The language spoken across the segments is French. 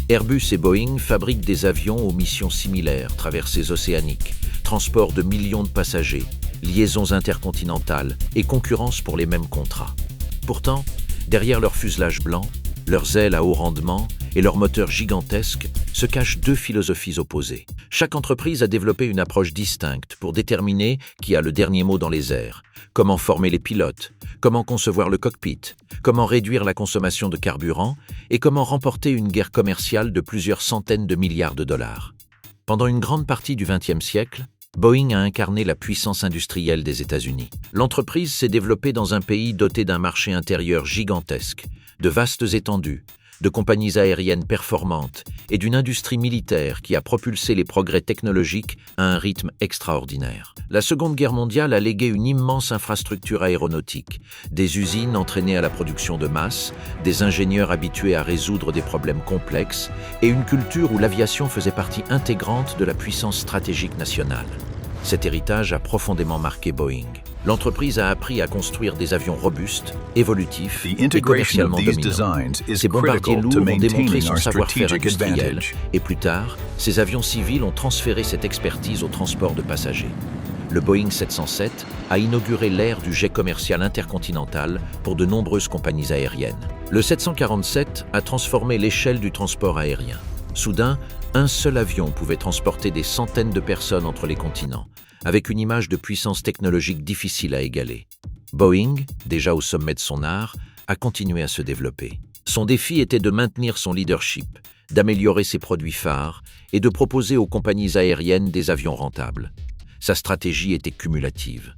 Airbus et Boeing fabriquent des avions aux missions similaires, traversées océaniques, transport de millions de passagers, liaisons intercontinentales et concurrence pour les mêmes contrats. Pourtant, derrière leur fuselage blanc, leurs ailes à haut rendement et leurs moteurs gigantesques se cachent deux philosophies opposées. Chaque entreprise a développé une approche distincte pour déterminer qui a le dernier mot dans les airs, comment former les pilotes, comment concevoir le cockpit, comment réduire la consommation de carburant et comment remporter une guerre commerciale de plusieurs centaines de milliards de dollars. Pendant une grande partie du XXe siècle, Boeing a incarné la puissance industrielle des États-Unis. L'entreprise s'est développée dans un pays doté d'un marché intérieur gigantesque, de vastes étendues, de compagnies aériennes performantes et d'une industrie militaire qui a propulsé les progrès technologiques à un rythme extraordinaire. La Seconde Guerre mondiale a légué une immense infrastructure aéronautique, des usines entraînées à la production de masse, des ingénieurs habitués à résoudre des problèmes complexes et une culture où l'aviation faisait partie intégrante de la puissance stratégique nationale. Cet héritage a profondément marqué Boeing. L'entreprise a appris à construire des avions robustes, évolutifs et commercialement dominants. Ces bombardiers lourds ont démontré son savoir-faire industriel et plus tard, ces avions civils ont transféré cette expertise au transport de passagers. Le Boeing 707 a inauguré l'ère du jet commercial intercontinental pour de nombreuses compagnies aériennes. Le 747 a transformé l'échelle du transport aérien. Soudain, un seul avion pouvait transporter des centaines de personnes entre les continents, avec une image de puissance technologique difficile à égaler. Boeing, déjà au sommet de son art, a continué à se développer. Son défi était de maintenir son leadership, d'améliorer ses produits phares et de proposer aux compagnies aériennes des avions rentables. Sa stratégie était cumulative.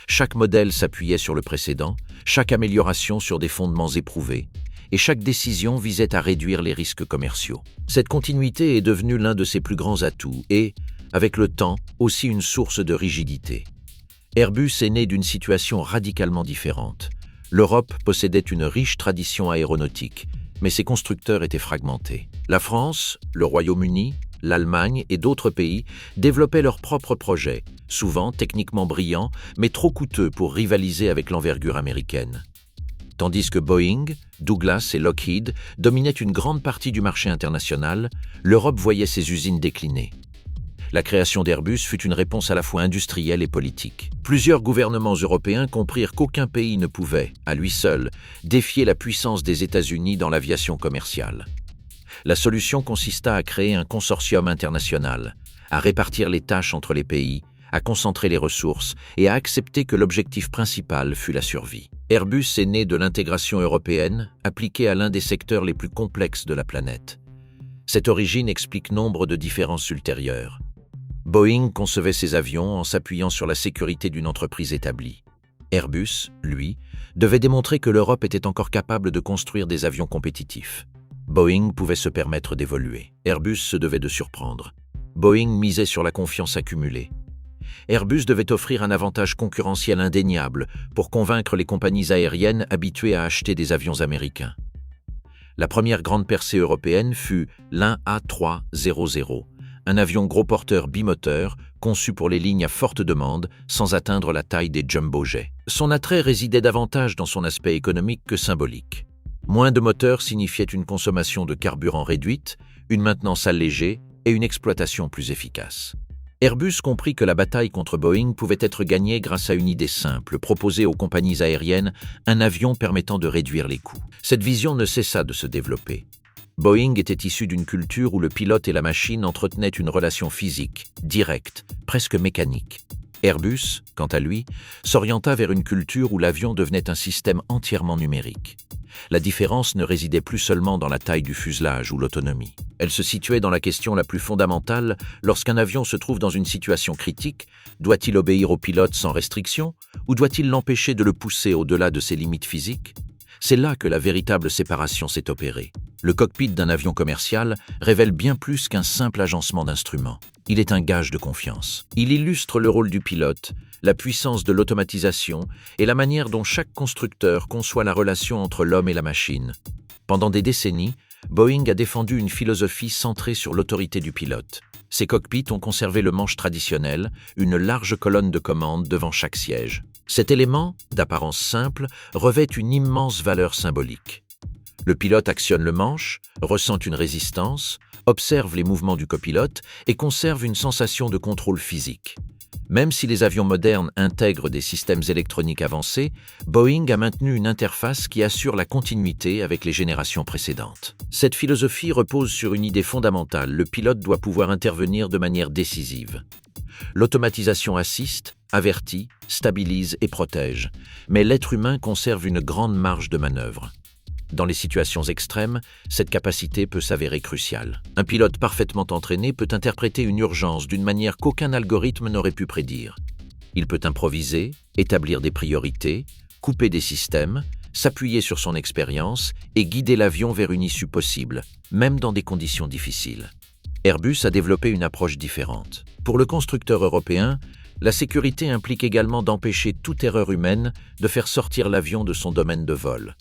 Chaque modèle s'appuyait sur le précédent, chaque amélioration sur des fondements éprouvés, et chaque décision visait à réduire les risques commerciaux. Cette continuité est devenue l'un de ses plus grands atouts et, avec le temps, aussi une source de rigidité. Airbus est né d'une situation radicalement différente. L'Europe possédait une riche tradition aéronautique, mais ses constructeurs étaient fragmentés. La France, le Royaume-Uni, l'Allemagne et d'autres pays développaient leurs propres projets, souvent techniquement brillants, mais trop coûteux pour rivaliser avec l'envergure américaine. Tandis que Boeing, Douglas et Lockheed dominaient une grande partie du marché international, l'Europe voyait ses usines décliner. La création d'Airbus fut une réponse à la fois industrielle et politique. Plusieurs gouvernements européens comprirent qu'aucun pays ne pouvait, à lui seul, défier la puissance des États-Unis dans l'aviation commerciale. La solution consista à créer un consortium international, à répartir les tâches entre les pays, à concentrer les ressources et à accepter que l'objectif principal fût la survie. Airbus est né de l'intégration européenne, appliquée à l'un des secteurs les plus complexes de la planète. Cette origine explique nombre de différences ultérieures. Boeing concevait ses avions en s'appuyant sur la sécurité d'une entreprise établie. Airbus, lui, devait démontrer que l'Europe était encore capable de construire des avions compétitifs. Boeing pouvait se permettre d'évoluer. Airbus se devait de surprendre. Boeing misait sur la confiance accumulée. Airbus devait offrir un avantage concurrentiel indéniable pour convaincre les compagnies aériennes habituées à acheter des avions américains. La première grande percée européenne fut l'A300, un avion gros porteur bimoteur conçu pour les lignes à forte demande sans atteindre la taille des jumbo-jets. Son attrait résidait davantage dans son aspect économique que symbolique. Moins de moteurs signifiait une consommation de carburant réduite, une maintenance allégée et une exploitation plus efficace. Airbus comprit que la bataille contre Boeing pouvait être gagnée grâce à une idée simple, proposer aux compagnies aériennes un avion permettant de réduire les coûts. Cette vision ne cessa de se développer. Boeing était issu d'une culture où le pilote et la machine entretenaient une relation physique, directe, presque mécanique. Airbus, quant à lui, s'orienta vers une culture où l'avion devenait un système entièrement numérique. La différence ne résidait plus seulement dans la taille du fuselage ou l'autonomie. Elle se situait dans la question la plus fondamentale: lorsqu'un avion se trouve dans une situation critique, doit-il obéir au pilote sans restriction ou doit-il l'empêcher de le pousser au-delà de ses limites physiques? C'est là que la véritable séparation s'est opérée. Le cockpit d'un avion commercial révèle bien plus qu'un simple agencement d'instruments. Il est un gage de confiance. Il illustre le rôle du pilote, la puissance de l'automatisation et la manière dont chaque constructeur conçoit la relation entre l'homme et la machine. Pendant des décennies, Boeing a défendu une philosophie centrée sur l'autorité du pilote. Ses cockpits ont conservé le manche traditionnel, une large colonne de commande devant chaque siège. Cet élément, d'apparence simple, revêt une immense valeur symbolique. Le pilote actionne le manche, ressent une résistance, observe les mouvements du copilote et conserve une sensation de contrôle physique. Même si les avions modernes intègrent des systèmes électroniques avancés, Boeing a maintenu une interface qui assure la continuité avec les générations précédentes. Cette philosophie repose sur une idée fondamentale: le pilote doit pouvoir intervenir de manière décisive. L'automatisation assiste, avertit, stabilise et protège, mais l'être humain conserve une grande marge de manœuvre. Dans les situations extrêmes, cette capacité peut s'avérer cruciale. Un pilote parfaitement entraîné peut interpréter une urgence d'une manière qu'aucun algorithme n'aurait pu prédire. Il peut improviser, établir des priorités, couper des systèmes, s'appuyer sur son expérience et guider l'avion vers une issue possible, même dans des conditions difficiles. Airbus a développé une approche différente. Pour le constructeur européen, la sécurité implique également d'empêcher toute erreur humaine de faire sortir l'avion de son domaine de vol.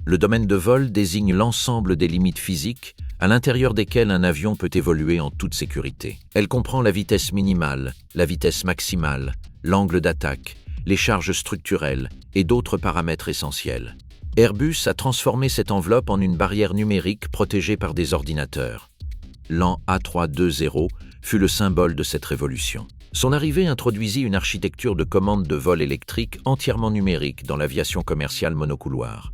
Le domaine de vol désigne l'ensemble des limites physiques à l'intérieur desquelles un avion peut évoluer en toute sécurité. Elle comprend la vitesse minimale, la vitesse maximale, l'angle d'attaque, les charges structurelles et d'autres paramètres essentiels. Airbus a transformé cette enveloppe en une barrière numérique protégée par des ordinateurs. L'an A320 fut le symbole de cette révolution. Son arrivée introduisit une architecture de commande de vol électrique entièrement numérique dans l'aviation commerciale monocouloir.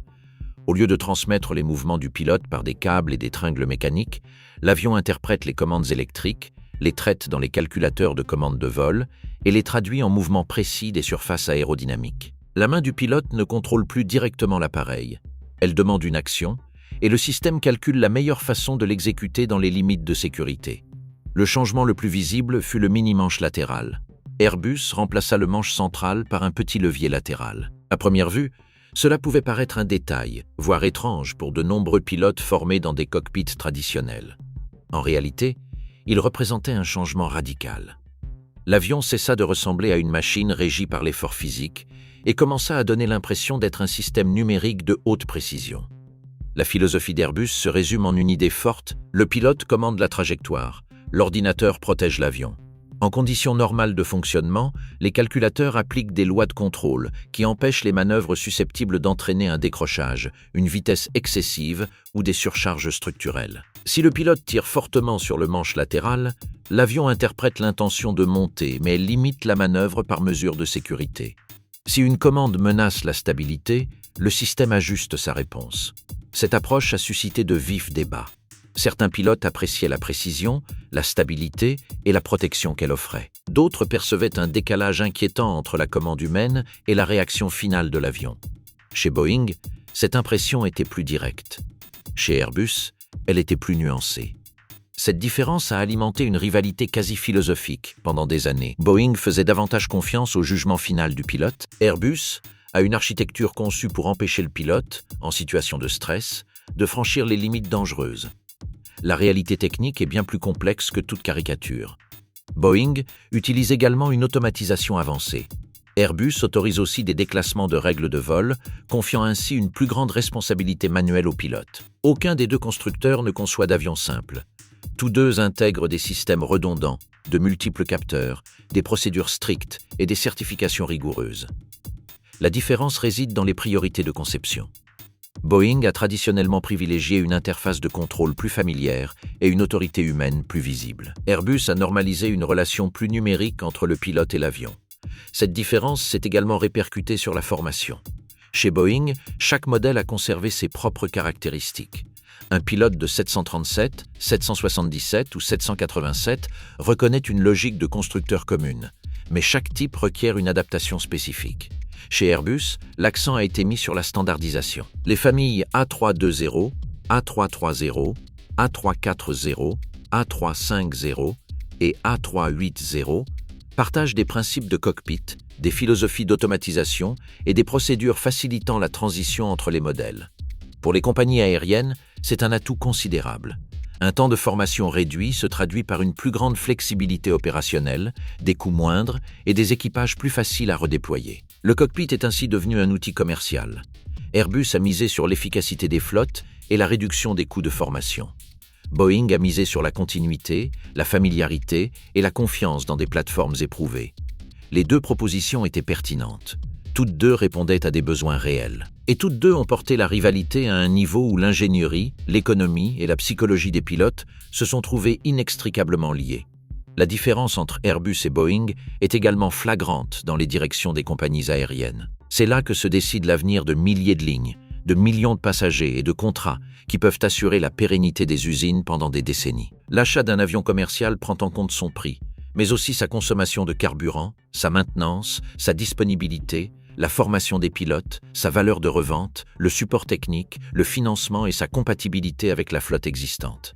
Au lieu de transmettre les mouvements du pilote par des câbles et des tringles mécaniques, l'avion interprète les commandes électriques, les traite dans les calculateurs de commande de vol et les traduit en mouvements précis des surfaces aérodynamiques. La main du pilote ne contrôle plus directement l'appareil. Elle demande une action et le système calcule la meilleure façon de l'exécuter dans les limites de sécurité. Le changement le plus visible fut le mini-manche latéral. Airbus remplaça le manche central par un petit levier latéral. À première vue, cela pouvait paraître un détail, voire étrange pour de nombreux pilotes formés dans des cockpits traditionnels. En réalité, il représentait un changement radical. L'avion cessa de ressembler à une machine régie par l'effort physique et commença à donner l'impression d'être un système numérique de haute précision. La philosophie d'Airbus se résume en une idée forte: le pilote commande la trajectoire, l'ordinateur protège l'avion. En conditions normales de fonctionnement, les calculateurs appliquent des lois de contrôle qui empêchent les manœuvres susceptibles d'entraîner un décrochage, une vitesse excessive ou des surcharges structurelles. Si le pilote tire fortement sur le manche latéral, l'avion interprète l'intention de monter, mais limite la manœuvre par mesure de sécurité. Si une commande menace la stabilité, le système ajuste sa réponse. Cette approche a suscité de vifs débats. Certains pilotes appréciaient la précision, la stabilité et la protection qu'elle offrait. D'autres percevaient un décalage inquiétant entre la commande humaine et la réaction finale de l'avion. Chez Boeing, cette impression était plus directe. Chez Airbus, elle était plus nuancée. Cette différence a alimenté une rivalité quasi philosophique pendant des années. Boeing faisait davantage confiance au jugement final du pilote. Airbus a une architecture conçue pour empêcher le pilote, en situation de stress, de franchir les limites dangereuses. La réalité technique est bien plus complexe que toute caricature. Boeing utilise également une automatisation avancée. Airbus autorise aussi des déclassements de règles de vol, confiant ainsi une plus grande responsabilité manuelle au pilote. Aucun des deux constructeurs ne conçoit d'avion simple. Tous deux intègrent des systèmes redondants, de multiples capteurs, des procédures strictes et des certifications rigoureuses. La différence réside dans les priorités de conception. Boeing a traditionnellement privilégié une interface de contrôle plus familière et une autorité humaine plus visible. Airbus a normalisé une relation plus numérique entre le pilote et l'avion. Cette différence s'est également répercutée sur la formation. Chez Boeing, chaque modèle a conservé ses propres caractéristiques. Un pilote de 737, 777 ou 787 reconnaît une logique de constructeur commune, mais chaque type requiert une adaptation spécifique. Chez Airbus, l'accent a été mis sur la standardisation. Les familles A320, A330, A340, A350 et A380 partagent des principes de cockpit, des philosophies d'automatisation et des procédures facilitant la transition entre les modèles. Pour les compagnies aériennes, c'est un atout considérable. Un temps de formation réduit se traduit par une plus grande flexibilité opérationnelle, des coûts moindres et des équipages plus faciles à redéployer. Le cockpit est ainsi devenu un outil commercial. Airbus a misé sur l'efficacité des flottes et la réduction des coûts de formation. Boeing a misé sur la continuité, la familiarité et la confiance dans des plateformes éprouvées. Les deux propositions étaient pertinentes. Toutes deux répondaient à des besoins réels. Et toutes deux ont porté la rivalité à un niveau où l'ingénierie, l'économie et la psychologie des pilotes se sont trouvées inextricablement liées. La différence entre Airbus et Boeing est également flagrante dans les directions des compagnies aériennes. C'est là que se décide l'avenir de milliers de lignes, de millions de passagers et de contrats qui peuvent assurer la pérennité des usines pendant des décennies. L'achat d'un avion commercial prend en compte son prix, mais aussi sa consommation de carburant, sa maintenance, sa disponibilité, la formation des pilotes, sa valeur de revente, le support technique, le financement et sa compatibilité avec la flotte existante.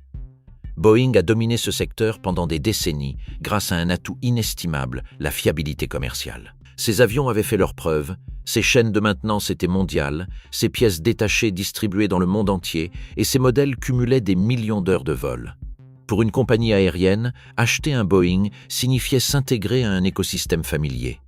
Boeing a dominé ce secteur pendant des décennies grâce à un atout inestimable, la fiabilité commerciale. Ces avions avaient fait leurs preuves, ces chaînes de maintenance étaient mondiales, ces pièces détachées distribuées dans le monde entier et ces modèles cumulaient des millions d'heures de vol. Pour une compagnie aérienne, acheter un Boeing signifiait s'intégrer à un écosystème familier.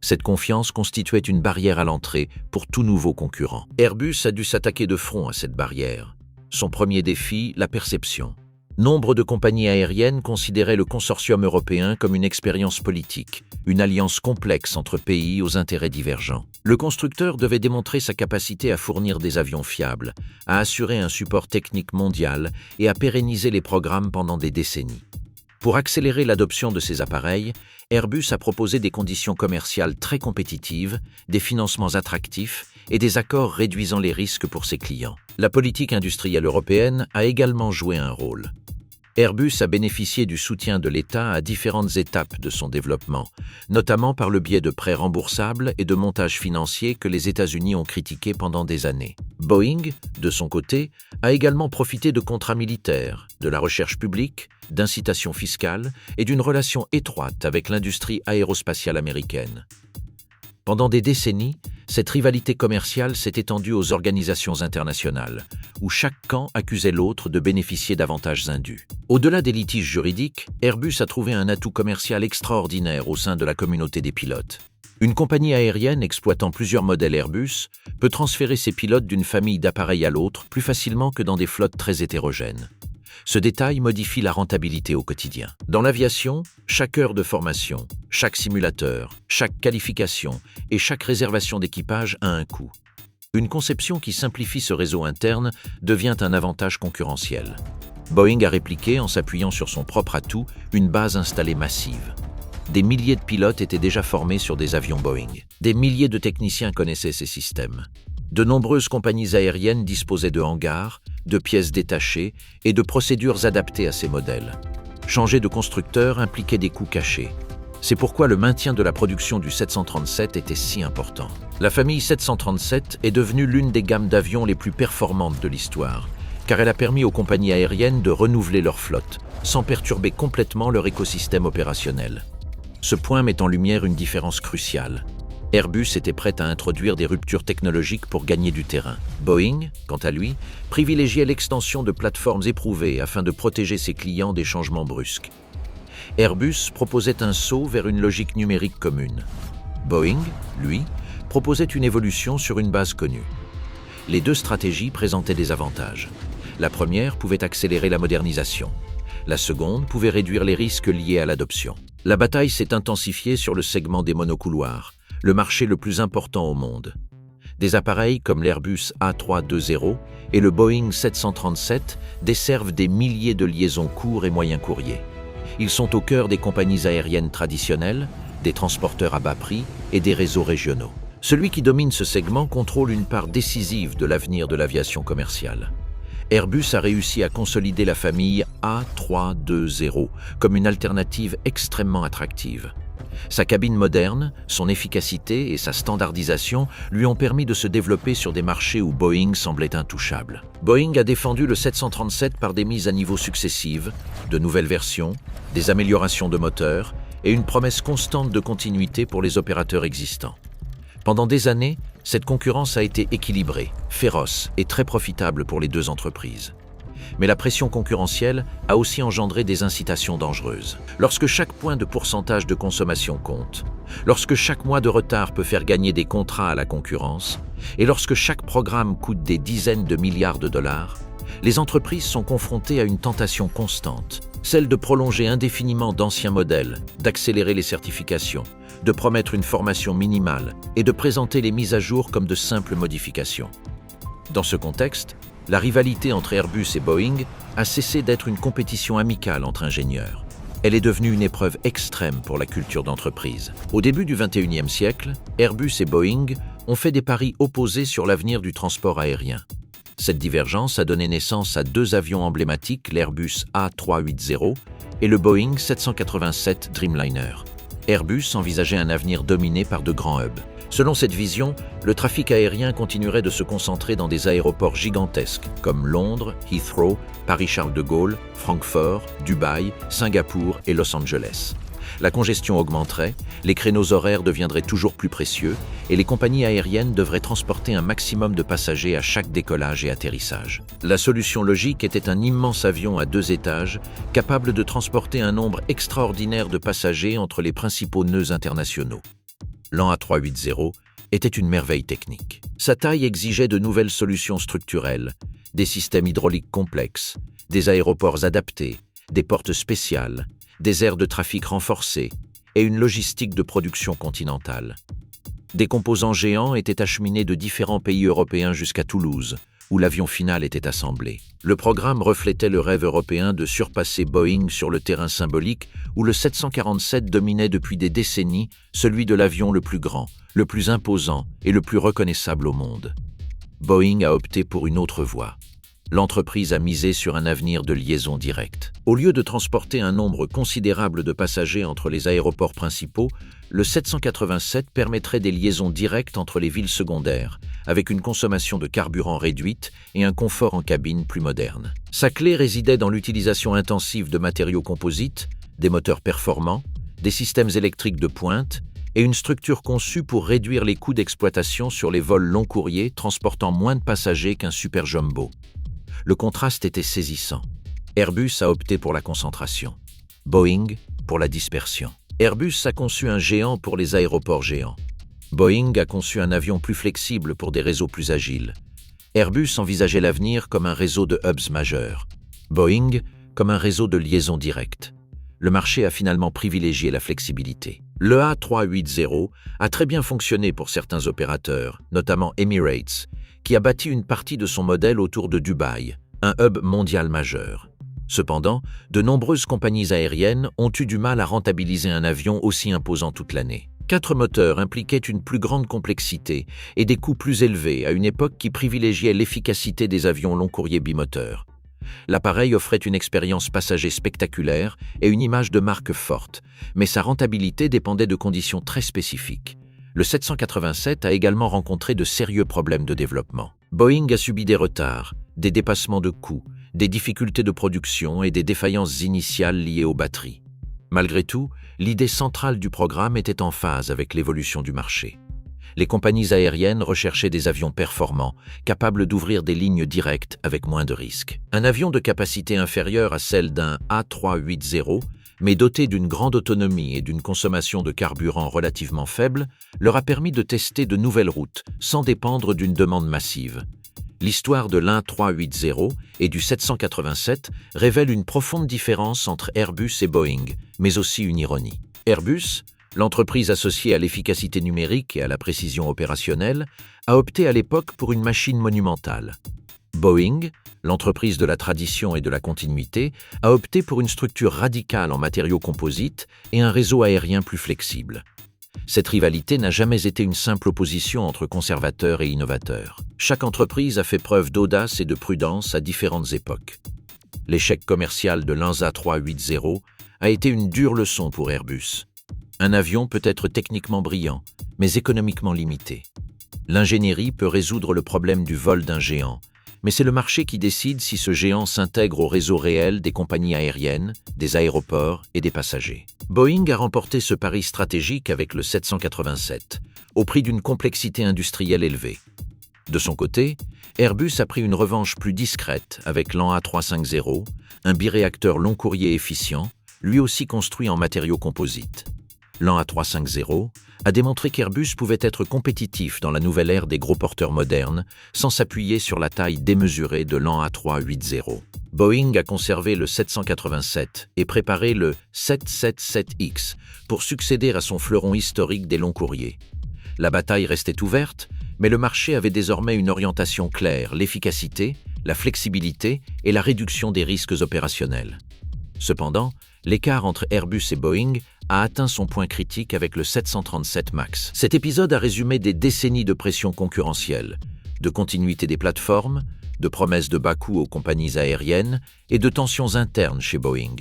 Cette confiance constituait une barrière à l'entrée pour tout nouveau concurrent. Airbus a dû s'attaquer de front à cette barrière. Son premier défi, la perception. Nombre de compagnies aériennes considéraient le consortium européen comme une expérience politique, une alliance complexe entre pays aux intérêts divergents. Le constructeur devait démontrer sa capacité à fournir des avions fiables, à assurer un support technique mondial et à pérenniser les programmes pendant des décennies. Pour accélérer l'adoption de ces appareils, Airbus a proposé des conditions commerciales très compétitives, des financements attractifs et des accords réduisant les risques pour ses clients. La politique industrielle européenne a également joué un rôle. Airbus a bénéficié du soutien de l'État à différentes étapes de son développement, notamment par le biais de prêts remboursables et de montages financiers que les États-Unis ont critiqués pendant des années. Boeing, de son côté, a également profité de contrats militaires, de la recherche publique, d'incitations fiscales et d'une relation étroite avec l'industrie aérospatiale américaine. Pendant des décennies, cette rivalité commerciale s'est étendue aux organisations internationales, où chaque camp accusait l'autre de bénéficier d'avantages indus. Au-delà des litiges juridiques, Airbus a trouvé un atout commercial extraordinaire au sein de la communauté des pilotes. Une compagnie aérienne exploitant plusieurs modèles Airbus peut transférer ses pilotes d'une famille d'appareils à l'autre plus facilement que dans des flottes très hétérogènes. Ce détail modifie la rentabilité au quotidien. Dans l'aviation, chaque heure de formation, chaque simulateur, chaque qualification et chaque réservation d'équipage a un coût. Une conception qui simplifie ce réseau interne devient un avantage concurrentiel. Boeing a répliqué, en s'appuyant sur son propre atout, une base installée massive. Des milliers de pilotes étaient déjà formés sur des avions Boeing. Des milliers de techniciens connaissaient ces systèmes. De nombreuses compagnies aériennes disposaient de hangars, de pièces détachées et de procédures adaptées à ces modèles. Changer de constructeur impliquait des coûts cachés. C'est pourquoi le maintien de la production du 737 était si important. La famille 737 est devenue l'une des gammes d'avions les plus performantes de l'histoire, car elle a permis aux compagnies aériennes de renouveler leur flotte, sans perturber complètement leur écosystème opérationnel. Ce point met en lumière une différence cruciale. Airbus était prêt à introduire des ruptures technologiques pour gagner du terrain. Boeing, quant à lui, privilégiait l'extension de plateformes éprouvées afin de protéger ses clients des changements brusques. Airbus proposait un saut vers une logique numérique commune. Boeing, lui, proposait une évolution sur une base connue. Les deux stratégies présentaient des avantages. La première pouvait accélérer la modernisation. La seconde pouvait réduire les risques liés à l'adoption. La bataille s'est intensifiée sur le segment des monocouloirs, le marché le plus important au monde. Des appareils comme l'Airbus A320 et le Boeing 737 desservent des milliers de liaisons courts et moyens courriers. Ils sont au cœur des compagnies aériennes traditionnelles, des transporteurs à bas prix et des réseaux régionaux. Celui qui domine ce segment contrôle une part décisive de l'avenir de l'aviation commerciale. Airbus a réussi à consolider la famille A320 comme une alternative extrêmement attractive. Sa cabine moderne, son efficacité et sa standardisation lui ont permis de se développer sur des marchés où Boeing semblait intouchable. Boeing a défendu le 737 par des mises à niveau successives, de nouvelles versions, des améliorations de moteurs et une promesse constante de continuité pour les opérateurs existants. Pendant des années, cette concurrence a été équilibrée, féroce et très profitable pour les deux entreprises. Mais la pression concurrentielle a aussi engendré des incitations dangereuses. Lorsque chaque point de pourcentage de consommation compte, lorsque chaque mois de retard peut faire gagner des contrats à la concurrence, et lorsque chaque programme coûte des dizaines de milliards de dollars, les entreprises sont confrontées à une tentation constante, celle de prolonger indéfiniment d'anciens modèles, d'accélérer les certifications, de promettre une formation minimale et de présenter les mises à jour comme de simples modifications. Dans ce contexte, la rivalité entre Airbus et Boeing a cessé d'être une compétition amicale entre ingénieurs. Elle est devenue une épreuve extrême pour la culture d'entreprise. Au début du XXIe siècle, Airbus et Boeing ont fait des paris opposés sur l'avenir du transport aérien. Cette divergence a donné naissance à deux avions emblématiques, l'Airbus A380 et le Boeing 787 Dreamliner. Airbus envisageait un avenir dominé par de grands hubs. Selon cette vision, le trafic aérien continuerait de se concentrer dans des aéroports gigantesques comme Londres, Heathrow, Paris-Charles de Gaulle, Francfort, Dubaï, Singapour et Los Angeles. La congestion augmenterait, les créneaux horaires deviendraient toujours plus précieux et les compagnies aériennes devraient transporter un maximum de passagers à chaque décollage et atterrissage. La solution logique était un immense avion à 2 étages, capable de transporter un nombre extraordinaire de passagers entre les principaux nœuds internationaux. L'A380 était une merveille technique. Sa taille exigeait de nouvelles solutions structurelles, des systèmes hydrauliques complexes, des aéroports adaptés, des portes spéciales, des aires de trafic renforcées et une logistique de production continentale. Des composants géants étaient acheminés de différents pays européens jusqu'à Toulouse, où l'avion final était assemblé. Le programme reflétait le rêve européen de surpasser Boeing sur le terrain symbolique où le 747 dominait depuis des décennies celui de l'avion le plus grand, le plus imposant et le plus reconnaissable au monde. Boeing a opté pour une autre voie. L'entreprise a misé sur un avenir de liaison directe. Au lieu de transporter un nombre considérable de passagers entre les aéroports principaux, le 787 permettrait des liaisons directes entre les villes secondaires, avec une consommation de carburant réduite et un confort en cabine plus moderne. Sa clé résidait dans l'utilisation intensive de matériaux composites, des moteurs performants, des systèmes électriques de pointe et une structure conçue pour réduire les coûts d'exploitation sur les vols long courriers transportant moins de passagers qu'un super jumbo. Le contraste était saisissant. Airbus a opté pour la concentration, Boeing pour la dispersion. Airbus a conçu un géant pour les aéroports géants. Boeing a conçu un avion plus flexible pour des réseaux plus agiles. Airbus envisageait l'avenir comme un réseau de hubs majeurs. Boeing comme un réseau de liaisons directes. Le marché a finalement privilégié la flexibilité. Le A380 a très bien fonctionné pour certains opérateurs, notamment Emirates, qui a bâti une partie de son modèle autour de Dubaï, un hub mondial majeur. Cependant, de nombreuses compagnies aériennes ont eu du mal à rentabiliser un avion aussi imposant toute l'année. 4 moteurs impliquaient une plus grande complexité et des coûts plus élevés à une époque qui privilégiait l'efficacité des avions long courrier bimoteurs. L'appareil offrait une expérience passager spectaculaire et une image de marque forte, mais sa rentabilité dépendait de conditions très spécifiques. Le 787 a également rencontré de sérieux problèmes de développement. Boeing a subi des retards, des dépassements de coûts, des difficultés de production et des défaillances initiales liées aux batteries. Malgré tout, l'idée centrale du programme était en phase avec l'évolution du marché. Les compagnies aériennes recherchaient des avions performants, capables d'ouvrir des lignes directes avec moins de risques. Un avion de capacité inférieure à celle d'un A380, mais doté d'une grande autonomie et d'une consommation de carburant relativement faible, leur a permis de tester de nouvelles routes, sans dépendre d'une demande massive. L'histoire de l'A380 et du 787 révèle une profonde différence entre Airbus et Boeing, mais aussi une ironie. Airbus, l'entreprise associée à l'efficacité numérique et à la précision opérationnelle, a opté à l'époque pour une machine monumentale. Boeing, l'entreprise de la tradition et de la continuité, a opté pour une structure radicale en matériaux composites et un réseau aérien plus flexible. Cette rivalité n'a jamais été une simple opposition entre conservateurs et innovateurs. Chaque entreprise a fait preuve d'audace et de prudence à différentes époques. L'échec commercial de l'A380 a été une dure leçon pour Airbus. Un avion peut être techniquement brillant, mais économiquement limité. L'ingénierie peut résoudre le problème du vol d'un géant, mais c'est le marché qui décide si ce géant s'intègre au réseau réel des compagnies aériennes, des aéroports et des passagers. Boeing a remporté ce pari stratégique avec le 787, au prix d'une complexité industrielle élevée. De son côté, Airbus a pris une revanche plus discrète avec l'A350, un biréacteur long courrier efficient, lui aussi construit en matériaux composites. l'an A350, a démontré qu'Airbus pouvait être compétitif dans la nouvelle ère des gros porteurs modernes sans s'appuyer sur la taille démesurée de l'an A380. Boeing a conservé le 787 et préparé le 777X pour succéder à son fleuron historique des longs courriers. La bataille restait ouverte, mais le marché avait désormais une orientation claire, l'efficacité, la flexibilité et la réduction des risques opérationnels. Cependant, l'écart entre Airbus et Boeing a atteint son point critique avec le 737 MAX. Cet épisode a résumé des décennies de pression concurrentielle, de continuité des plateformes, de promesses de bas coûts aux compagnies aériennes et de tensions internes chez Boeing.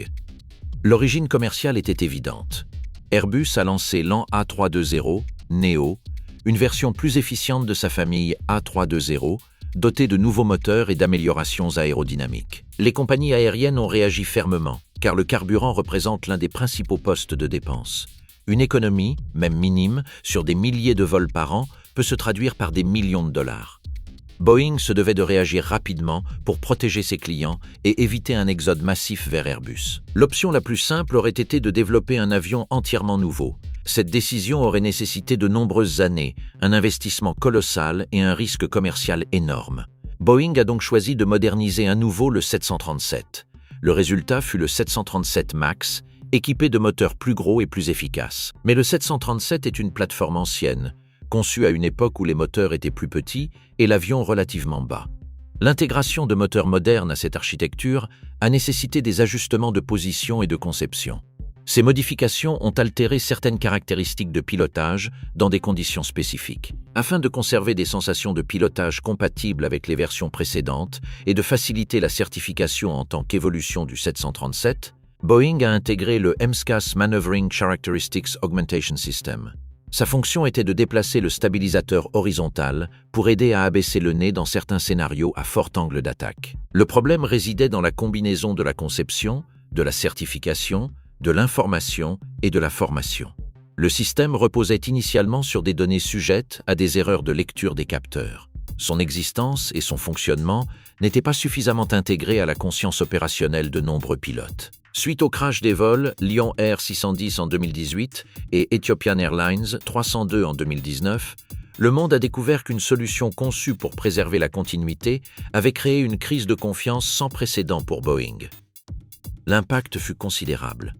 L'origine commerciale était évidente. Airbus a lancé l'an A320, Neo, une version plus efficiente de sa famille A320, dotée de nouveaux moteurs et d'améliorations aérodynamiques. Les compagnies aériennes ont réagi fermement, car le carburant représente l'un des principaux postes de dépenses. Une économie, même minime, sur des milliers de vols par an, peut se traduire par des millions de dollars. Boeing se devait de réagir rapidement pour protéger ses clients et éviter un exode massif vers Airbus. L'option la plus simple aurait été de développer un avion entièrement nouveau. Cette décision aurait nécessité de nombreuses années, un investissement colossal et un risque commercial énorme. Boeing a donc choisi de moderniser à nouveau le 737. Le résultat fut le 737 MAX, équipé de moteurs plus gros et plus efficaces. Mais le 737 est une plateforme ancienne, conçue à une époque où les moteurs étaient plus petits et l'avion relativement bas. L'intégration de moteurs modernes à cette architecture a nécessité des ajustements de position et de conception. Ces modifications ont altéré certaines caractéristiques de pilotage dans des conditions spécifiques. Afin de conserver des sensations de pilotage compatibles avec les versions précédentes et de faciliter la certification en tant qu'évolution du 737, Boeing a intégré le MSCAS Maneuvering Characteristics Augmentation System. Sa fonction était de déplacer le stabilisateur horizontal pour aider à abaisser le nez dans certains scénarios à fort angle d'attaque. Le problème résidait dans la combinaison de la conception, de la certification, de l'information et de la formation. Le système reposait initialement sur des données sujettes à des erreurs de lecture des capteurs. Son existence et son fonctionnement n'étaient pas suffisamment intégrés à la conscience opérationnelle de nombreux pilotes. Suite au crash des vols Lion Air 610 en 2018 et Ethiopian Airlines 302 en 2019, le monde a découvert qu'une solution conçue pour préserver la continuité avait créé une crise de confiance sans précédent pour Boeing. L'impact fut considérable.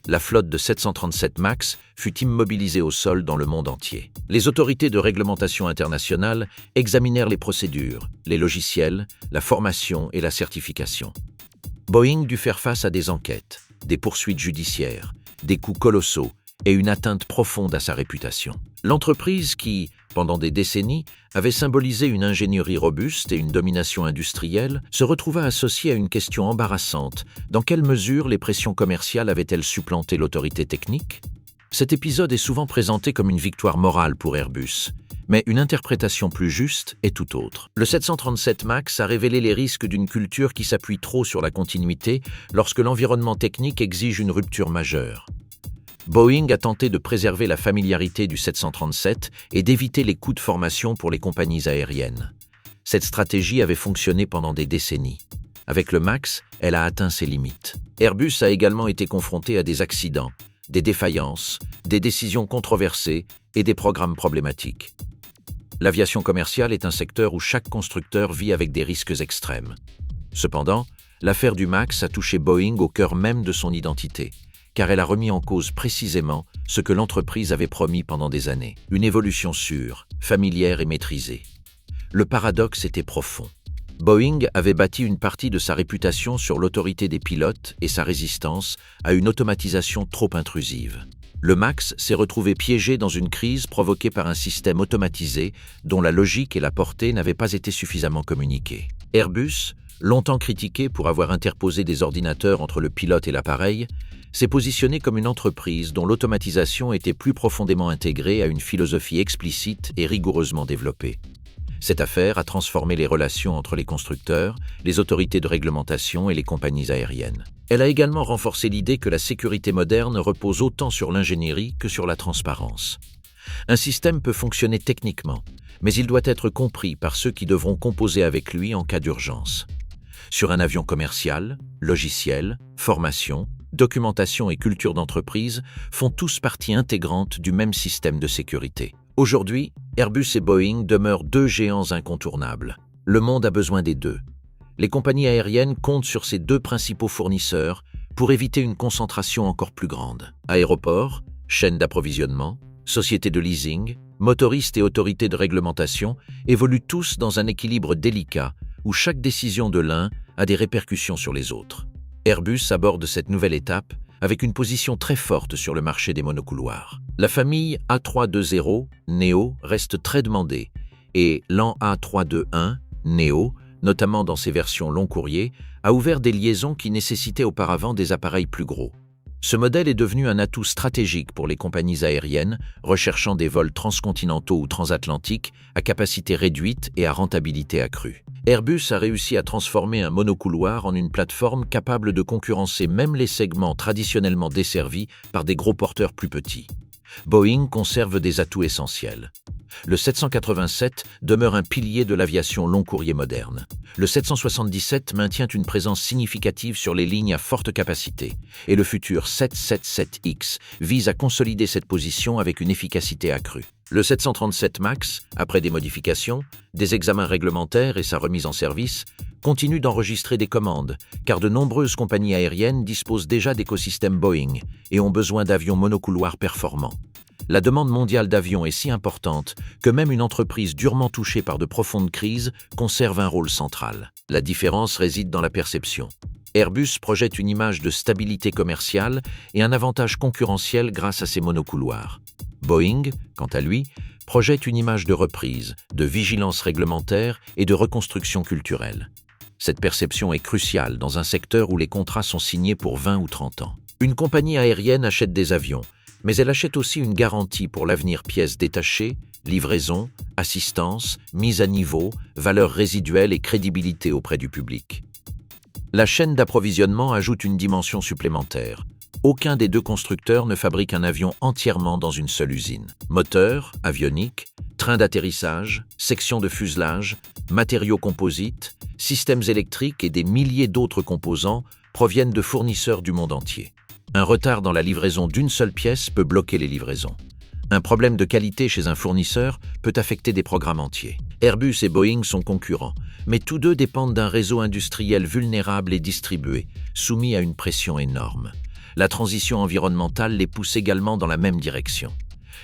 La flotte de 737 MAX fut immobilisée au sol dans le monde entier. Les autorités de réglementation internationale examinèrent les procédures, les logiciels, la formation et la certification. Boeing dut faire face à des enquêtes, des poursuites judiciaires, des coûts colossaux et une atteinte profonde à sa réputation. L'entreprise qui, pendant des décennies, avait symbolisé une ingénierie robuste et une domination industrielle, se retrouva associée à une question embarrassante. Dans quelle mesure les pressions commerciales avaient-elles supplanté l'autorité technique? Cet épisode est souvent présenté comme une victoire morale pour Airbus, mais une interprétation plus juste est tout autre. Le 737 MAX a révélé les risques d'une culture qui s'appuie trop sur la continuité lorsque l'environnement technique exige une rupture majeure. Boeing a tenté de préserver la familiarité du 737 et d'éviter les coûts de formation pour les compagnies aériennes. Cette stratégie avait fonctionné pendant des décennies. Avec le MAX, elle a atteint ses limites. Airbus a également été confronté à des accidents, des défaillances, des décisions controversées et des programmes problématiques. L'aviation commerciale est un secteur où chaque constructeur vit avec des risques extrêmes. Cependant, l'affaire du MAX a touché Boeing au cœur même de son identité, car elle a remis en cause précisément ce que l'entreprise avait promis pendant des années, une évolution sûre, familière et maîtrisée. Le paradoxe était profond. Boeing avait bâti une partie de sa réputation sur l'autorité des pilotes et sa résistance à une automatisation trop intrusive. Le MAX s'est retrouvé piégé dans une crise provoquée par un système automatisé dont la logique et la portée n'avaient pas été suffisamment communiquées. Airbus, longtemps critiqué pour avoir interposé des ordinateurs entre le pilote et l'appareil, s'est positionné comme une entreprise dont l'automatisation était plus profondément intégrée à une philosophie explicite et rigoureusement développée. Cette affaire a transformé les relations entre les constructeurs, les autorités de réglementation et les compagnies aériennes. Elle a également renforcé l'idée que la sécurité moderne repose autant sur l'ingénierie que sur la transparence. Un système peut fonctionner techniquement, mais il doit être compris par ceux qui devront composer avec lui en cas d'urgence. Sur un avion commercial, logiciel, formation, documentation et culture d'entreprise font tous partie intégrante du même système de sécurité. Aujourd'hui, Airbus et Boeing demeurent deux géants incontournables. Le monde a besoin des deux. Les compagnies aériennes comptent sur ces deux principaux fournisseurs pour éviter une concentration encore plus grande. Aéroports, chaînes d'approvisionnement, sociétés de leasing, motoristes et autorités de réglementation évoluent tous dans un équilibre délicat où chaque décision de l'un a des répercussions sur les autres. Airbus aborde cette nouvelle étape avec une position très forte sur le marché des monocouloirs. La famille A320 Neo reste très demandée et l'an A321 Neo, notamment dans ses versions long courrier, a ouvert des liaisons qui nécessitaient auparavant des appareils plus gros. Ce modèle est devenu un atout stratégique pour les compagnies aériennes recherchant des vols transcontinentaux ou transatlantiques à capacité réduite et à rentabilité accrue. Airbus a réussi à transformer un monocouloir en une plateforme capable de concurrencer même les segments traditionnellement desservis par des gros porteurs plus petits. Boeing conserve des atouts essentiels. Le 787 demeure un pilier de l'aviation long courrier moderne. Le 777 maintient une présence significative sur les lignes à forte capacité et le futur 777X vise à consolider cette position avec une efficacité accrue. Le 737 MAX, après des modifications, des examens réglementaires et sa remise en service, continue d'enregistrer des commandes, car de nombreuses compagnies aériennes disposent déjà d'écosystèmes Boeing et ont besoin d'avions monocouloirs performants. La demande mondiale d'avions est si importante que même une entreprise durement touchée par de profondes crises conserve un rôle central. La différence réside dans la perception. Airbus projette une image de stabilité commerciale et un avantage concurrentiel grâce à ses monocouloirs. Boeing, quant à lui, projette une image de reprise, de vigilance réglementaire et de reconstruction culturelle. Cette perception est cruciale dans un secteur où les contrats sont signés pour 20 ou 30 ans. Une compagnie aérienne achète des avions, mais elle achète aussi une garantie pour l'avenir: pièces détachées, livraison, assistance, mise à niveau, valeur résiduelle et crédibilité auprès du public. La chaîne d'approvisionnement ajoute une dimension supplémentaire. Aucun des deux constructeurs ne fabrique un avion entièrement dans une seule usine. Moteurs, avionique, trains d'atterrissage, sections de fuselage, matériaux composites, systèmes électriques et des milliers d'autres composants proviennent de fournisseurs du monde entier. Un retard dans la livraison d'une seule pièce peut bloquer les livraisons. Un problème de qualité chez un fournisseur peut affecter des programmes entiers. Airbus et Boeing sont concurrents, mais tous deux dépendent d'un réseau industriel vulnérable et distribué, soumis à une pression énorme. La transition environnementale les pousse également dans la même direction.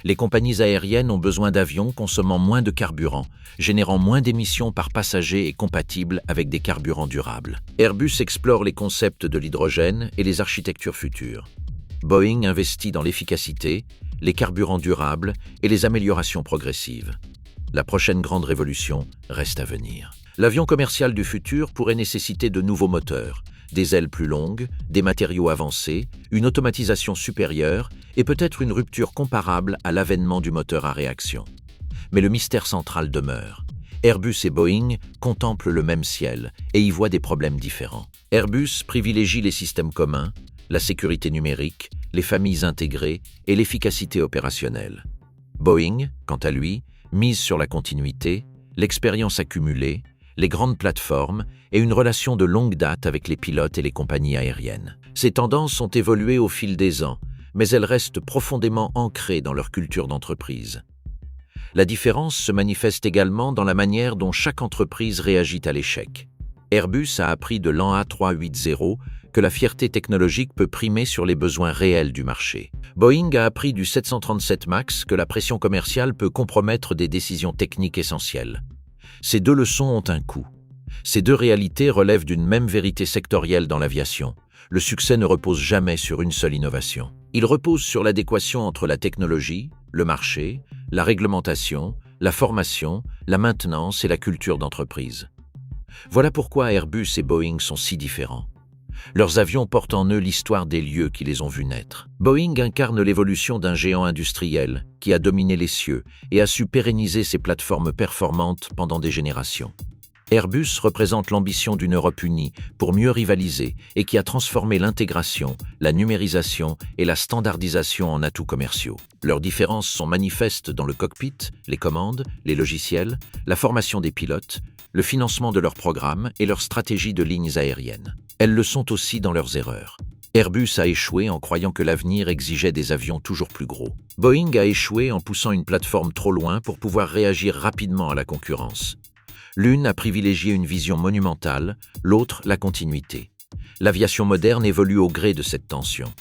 Les compagnies aériennes ont besoin d'avions consommant moins de carburant, générant moins d'émissions par passager et compatibles avec des carburants durables. Airbus explore les concepts de l'hydrogène et les architectures futures. Boeing investit dans l'efficacité, les carburants durables et les améliorations progressives. La prochaine grande révolution reste à venir. L'avion commercial du futur pourrait nécessiter de nouveaux moteurs, des ailes plus longues, des matériaux avancés, une automatisation supérieure et peut-être une rupture comparable à l'avènement du moteur à réaction. Mais le mystère central demeure. Airbus et Boeing contemplent le même ciel et y voient des problèmes différents. Airbus privilégie les systèmes communs, la sécurité numérique, les familles intégrées et l'efficacité opérationnelle. Boeing, quant à lui, mise sur la continuité, l'expérience accumulée, les grandes plateformes et une relation de longue date avec les pilotes et les compagnies aériennes. Ces tendances ont évolué au fil des ans, mais elles restent profondément ancrées dans leur culture d'entreprise. La différence se manifeste également dans la manière dont chaque entreprise réagit à l'échec. Airbus a appris de l'an A380 que la fierté technologique peut primer sur les besoins réels du marché. Boeing a appris du 737 MAX que la pression commerciale peut compromettre des décisions techniques essentielles. Ces deux leçons ont un coût. Ces deux réalités relèvent d'une même vérité sectorielle dans l'aviation. Le succès ne repose jamais sur une seule innovation. Il repose sur l'adéquation entre la technologie, le marché, la réglementation, la formation, la maintenance et la culture d'entreprise. Voilà pourquoi Airbus et Boeing sont si différents. Leurs avions portent en eux l'histoire des lieux qui les ont vus naître. Boeing incarne l'évolution d'un géant industriel qui a dominé les cieux et a su pérenniser ses plateformes performantes pendant des générations. Airbus représente l'ambition d'une Europe unie pour mieux rivaliser et qui a transformé l'intégration, la numérisation et la standardisation en atouts commerciaux. Leurs différences sont manifestes dans le cockpit, les commandes, les logiciels, la formation des pilotes, le financement de leurs programmes et leur stratégie de lignes aériennes. Elles le sont aussi dans leurs erreurs. Airbus a échoué en croyant que l'avenir exigeait des avions toujours plus gros. Boeing a échoué en poussant une plateforme trop loin pour pouvoir réagir rapidement à la concurrence. L'une a privilégié une vision monumentale, l'autre la continuité. L'aviation moderne évolue au gré de cette tension.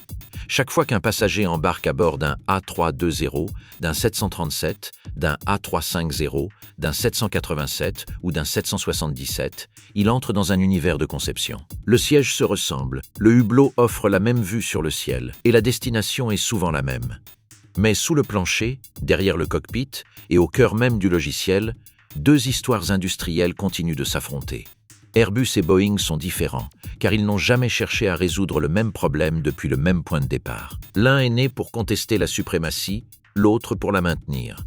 Chaque fois qu'un passager embarque à bord d'un A320, d'un 737, d'un A350, d'un 787 ou d'un 777, il entre dans un univers de conception. Le siège se ressemble, le hublot offre la même vue sur le ciel et la destination est souvent la même. Mais sous le plancher, derrière le cockpit et au cœur même du logiciel, deux histoires industrielles continuent de s'affronter. Airbus et Boeing sont différents, car ils n'ont jamais cherché à résoudre le même problème depuis le même point de départ. L'un est né pour contester la suprématie, l'autre pour la maintenir.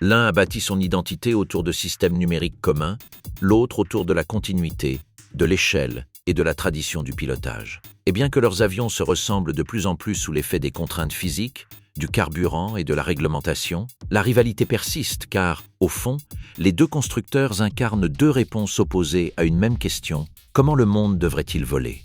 L'un a bâti son identité autour de systèmes numériques communs, l'autre autour de la continuité, de l'échelle et de la tradition du pilotage. Et bien que leurs avions se ressemblent de plus en plus sous l'effet des contraintes physiques, du carburant et de la réglementation, la rivalité persiste car, au fond, les deux constructeurs incarnent deux réponses opposées à une même question: comment le monde devrait-il voler ?